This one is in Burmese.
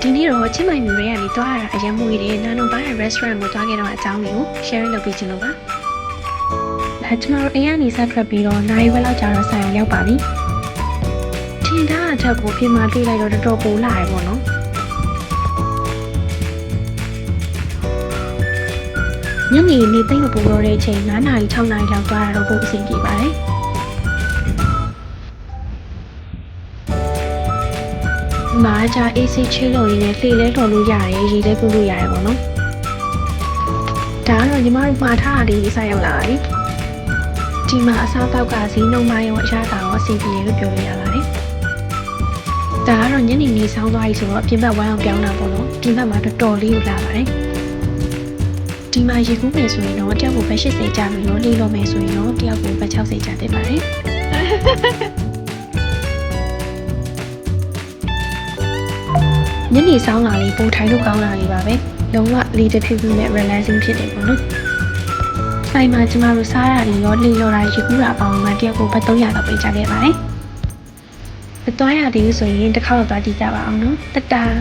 ဒီနေ့တော့ချင်းမိုင်မျိုးတွေကနေသွားရတာအရင်မွေးတယ်နာနိုဘားရဲ့ restaurant ကိုသွားခဲ့တော့အကြောင်းမျိုး sharing လုပ်ပေးချင်လို့ပါဒါကျွန်တော်အိမ်ကနေဆက်ထွက်ပြီးတော့နိုင်ဝက်လောက်ကြာတော့ဆိုင်ရောက်ပါပြီထင်ထားအချက်ကိုပြင်မာတွေ့လိုက်တော့တော်တော်ပိုလာရပေါ့နော်ညနေနေသိမ့်မပူတော့တဲ့အချိန်9နာရီ6နာရီလောက်သွားရတော့ပိုအဆင်ပြေပါတယ်မားကြအေးစိတ်ချလို့ရင်းနဲ့လှေလဲတော်လို့ရတယ်ရေလဲကူလို့ရတယ်ပေါ့နော်ဒါကတော့ညီမတို့မှားထားတာလေးစရောက်လာပြီဒီမှာအစားတောက်ကဈေးနှုန်းမရောအရသာရောအဆင်ပြေလို့ပြောလို့ရပါတယ်ဒါကတော့ညနေနေဆောင်းသွားပြီဆိုတော့ပြင်ဘက်ဝိုင်းအောင်ပြောင်းတာပေါ့နော်ပြင်ဘက်မှာတော်တော်လေးကိုလာပါတယ်ဒီမှာရေကူးမယ်ဆိုရင်တော့တယောက်ကိုပဲ80ကျပြီးတော့လေးလို့မယ်ဆိုရင်တော့တယောက်ကိုပဲ60ကျတင်ပါတယ်ညနေဆောင်လာလေးပိုထိုင်လို့ကောင်းလာလေးပါပဲလုံးဝလေးတစ်ဖြည်းဖြည်းနဲ့ relaxing ဖြစ်တယ်ပေါ့နော်ဆိုင်မှာကျမတို့စားတာတွေရောလေရောတာရေကူးတာပေါင်းမှတယောက်ကိုပဲ300လောက်ပေးကြခဲ့ပါတယ်မသွားရသေးဘူးဆိုရင်တစ်ခါတော့သွားကြည့်ကြပါအောင်နော်တတား